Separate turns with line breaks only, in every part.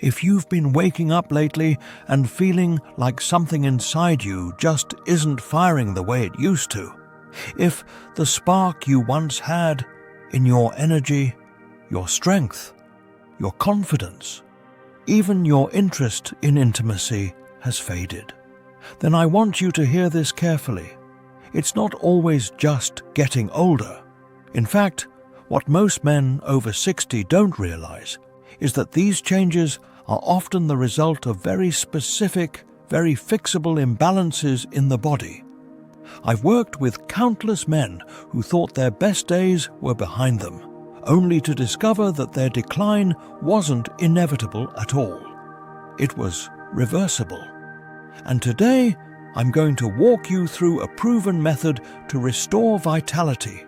If you've been waking up lately and feeling like something inside you just isn't firing the way it used to, if the spark you once had in your energy, your strength, your confidence, even your interest in intimacy has faded, then I want you to hear this carefully. It's not always just getting older. In fact, what most men over 60 don't realize is that these changes are often the result of very specific, very fixable imbalances in the body. I've worked with countless men who thought their best days were behind them, only to discover that their decline wasn't inevitable at all. It was reversible. And today, I'm going to walk you through a proven method to restore vitality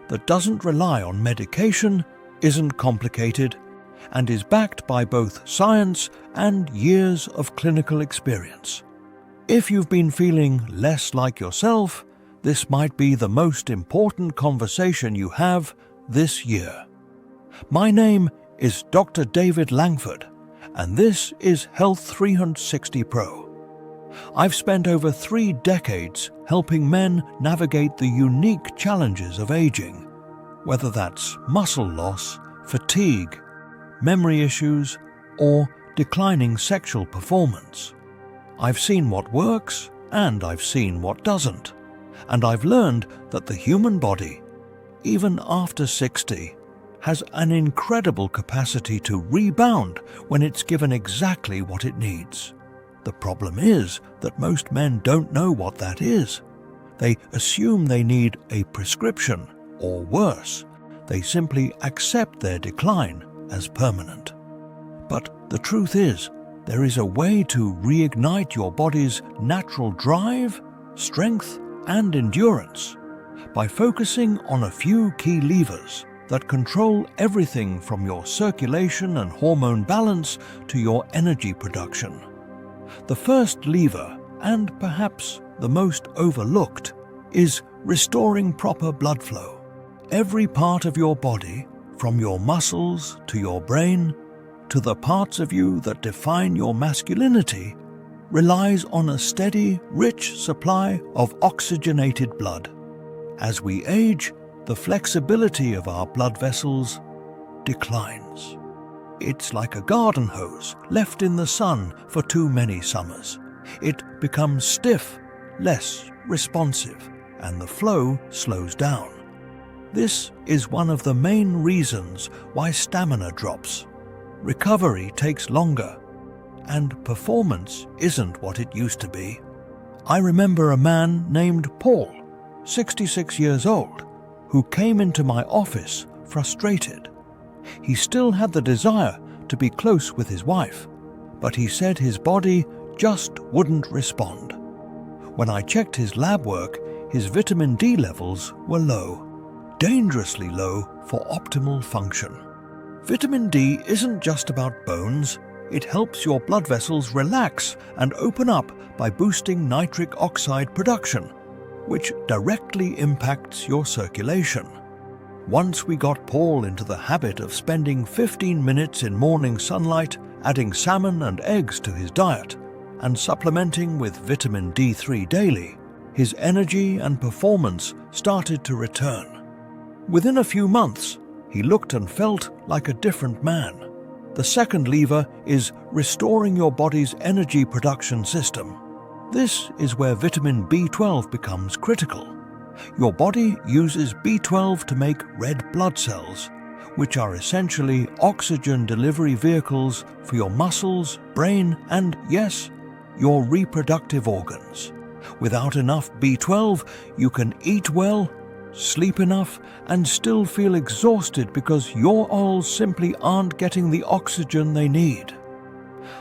that doesn't rely on medication, isn't complicated, and is backed by both science and years of clinical experience. If you've been feeling less like yourself, this might be the most important conversation you have this year. My name is Dr. David Langford, and this is Health 360 Pro. I've spent over 3 decades helping men navigate the unique challenges of aging, whether that's muscle loss, fatigue, memory issues, or declining sexual performance. I've seen what works and I've seen what doesn't, and I've learned that the human body, even after 60, has an incredible capacity to rebound when it's given exactly what it needs. The problem is that most men don't know what that is. They assume they need a prescription, or worse, they simply accept their decline as permanent. But the truth is, there is a way to reignite your body's natural drive, strength, and endurance by focusing on a few key levers that control everything from your circulation and hormone balance to your energy production. The first lever, and perhaps the most overlooked, is restoring proper blood flow. Every part of your body, from your muscles to your brain, to the parts of you that define your masculinity, relies on a steady, rich supply of oxygenated blood. As we age, the flexibility of our blood vessels declines. It's like a garden hose left in the sun for too many summers. It becomes stiff, less responsive, and the flow slows down. This is one of the main reasons why stamina drops. Recovery takes longer, and performance isn't what it used to be. I remember a man named Paul, 66 years old, who came into my office frustrated. He still had the desire to be close with his wife, but he said his body just wouldn't respond. When I checked his lab work, his vitamin D levels were low, dangerously low for optimal function. Vitamin D isn't just about bones. It helps your blood vessels relax and open up by boosting nitric oxide production, which directly impacts your circulation. Once we got Paul into the habit of spending 15 minutes in morning sunlight, adding salmon and eggs to his diet, and supplementing with vitamin D3 daily, his energy and performance started to return. Within a few months, he looked and felt like a different man. The second lever is restoring your body's energy production system. This is where vitamin B12 becomes critical. Your body uses B12 to make red blood cells, which are essentially oxygen delivery vehicles for your muscles, brain, and, yes, your reproductive organs. Without enough B12, you can eat well, sleep enough, and still feel exhausted because your organs simply aren't getting the oxygen they need.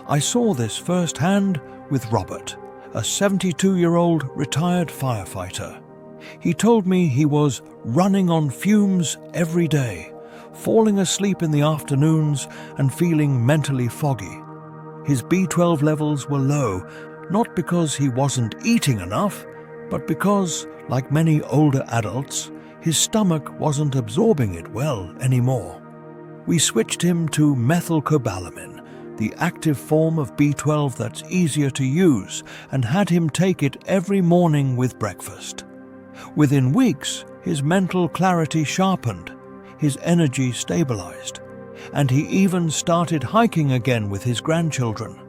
I saw this firsthand with Robert, a 72-year-old retired firefighter. He told me he was running on fumes every day, falling asleep in the afternoons and feeling mentally foggy. His B12 levels were low, not because he wasn't eating enough, but because, like many older adults, his stomach wasn't absorbing it well anymore. We switched him to methylcobalamin, the active form of B12 that's easier to use, and had him take it every morning with breakfast. Within weeks, his mental clarity sharpened, his energy stabilized, and he even started hiking again with his grandchildren.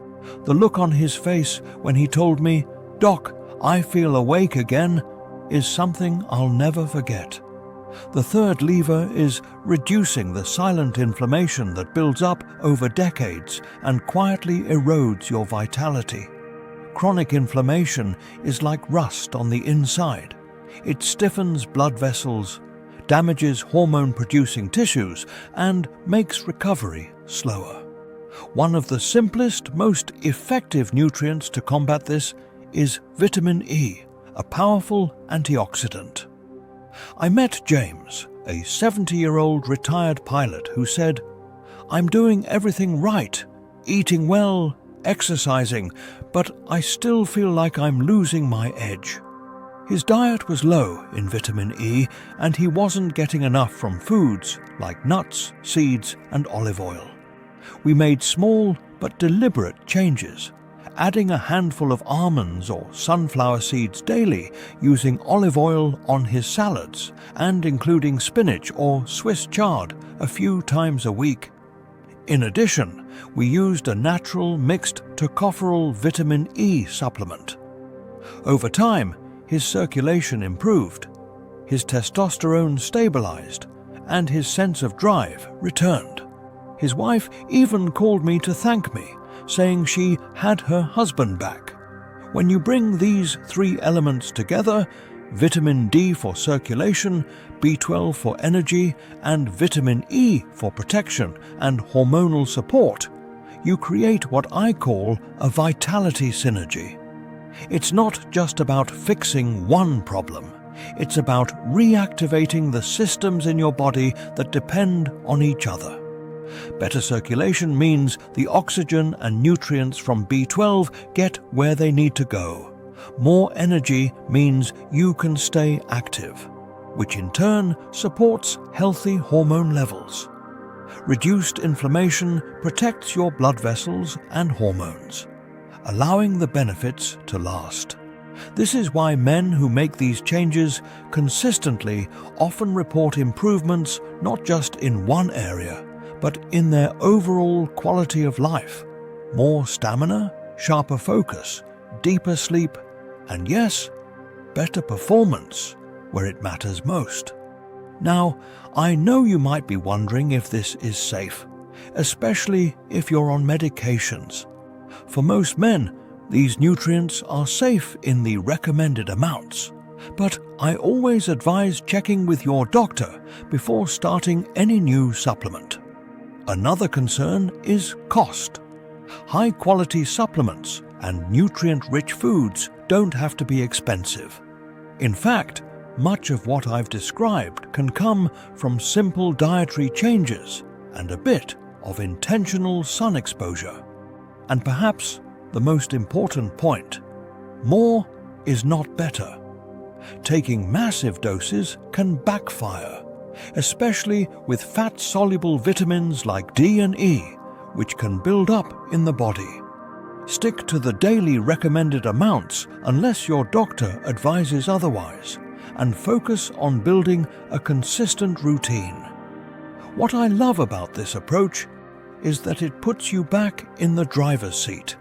The look on his face when he told me, "Doc, I feel awake again," is something I'll never forget. The third lever is reducing the silent inflammation that builds up over decades and quietly erodes your vitality. Chronic inflammation is like rust on the inside. It stiffens blood vessels, damages hormone-producing tissues, and makes recovery slower. One of the simplest, most effective nutrients to combat this is vitamin E, a powerful antioxidant. I met James, a 70-year-old retired pilot who said, "I'm doing everything right, eating well, exercising, but I still feel like I'm losing my edge." His diet was low in vitamin E, and he wasn't getting enough from foods like nuts, seeds, and olive oil. We made small but deliberate changes, adding a handful of almonds or sunflower seeds daily, using olive oil on his salads, and including spinach or Swiss chard a few times a week. In addition, we used a natural mixed tocopherol vitamin E supplement. Over time, his circulation improved, his testosterone stabilized, and his sense of drive returned. His wife even called me to thank me, saying she had her husband back. When you bring these three elements together, vitamin D for circulation, B12 for energy, and vitamin E for protection and hormonal support, you create what I call a vitality synergy. It's not just about fixing one problem. It's about reactivating the systems in your body that depend on each other. Better circulation means the oxygen and nutrients from B12 get where they need to go. More energy means you can stay active, which in turn supports healthy hormone levels. Reduced inflammation protects your blood vessels and hormones, allowing the benefits to last. This is why men who make these changes consistently often report improvements not just in one area, but in their overall quality of life. More stamina, sharper focus, deeper sleep, and yes, better performance where it matters most. Now, I know you might be wondering if this is safe, especially if you're on medications. For most men, these nutrients are safe in the recommended amounts, but I always advise checking with your doctor before starting any new supplement. Another concern is cost. High-quality supplements and nutrient-rich foods don't have to be expensive. In fact, much of what I've described can come from simple dietary changes and a bit of intentional sun exposure. And perhaps the most important point, more is not better. Taking massive doses can backfire, especially with fat-soluble vitamins like D and E, which can build up in the body. Stick to the daily recommended amounts unless your doctor advises otherwise, and focus on building a consistent routine. What I love about this approach is that it puts you back in the driver's seat.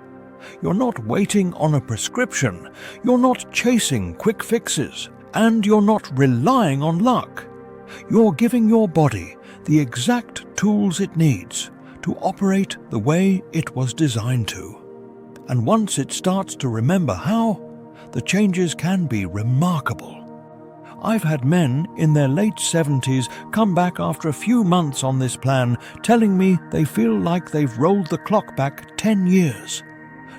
You're not waiting on a prescription, you're not chasing quick fixes, and you're not relying on luck. You're giving your body the exact tools it needs to operate the way it was designed to. And once it starts to remember how, the changes can be remarkable. I've had men in their late 70s come back after a few months on this plan, telling me they feel like they've rolled the clock back 10 years.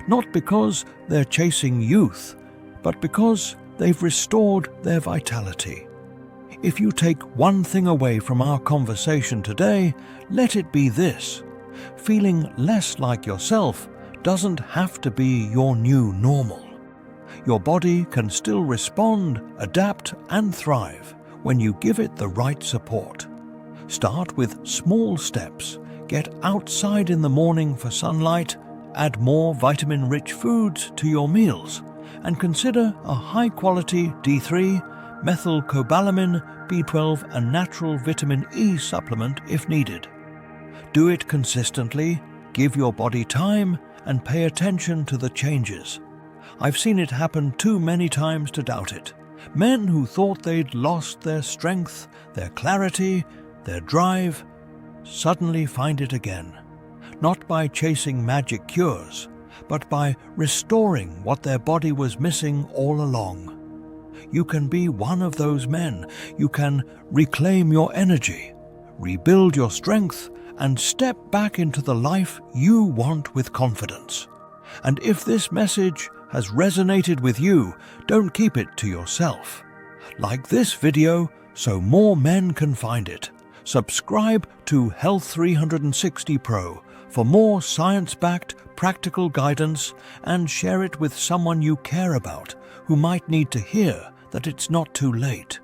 Not because they're chasing youth, but because they've restored their vitality. If you take one thing away from our conversation today, let it be this: feeling less like yourself doesn't have to be your new normal. Your body can still respond, adapt, and thrive when you give it the right support. Start with small steps, Get outside in the morning for sunlight, add more vitamin-rich foods to your meals, and consider a high-quality D3, methylcobalamin, B12 and natural vitamin E supplement if needed. Do it consistently, give your body time, and pay attention to the changes. I've seen it happen too many times to doubt it. Men who thought they'd lost their strength, their clarity, their drive, suddenly find it again. Not by chasing magic cures, but by restoring what their body was missing all along. You can be one of those men. You can reclaim your energy, rebuild your strength, and step back into the life you want with confidence. And if this message has resonated with you, don't keep it to yourself. Like this video so more men can find it. Subscribe to Health 360 Pro for more science-backed practical guidance, and share it with someone you care about who might need to hear that it's not too late.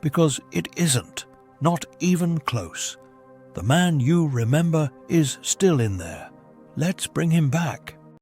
Because it isn't, not even close. The man you remember is still in there. Let's bring him back.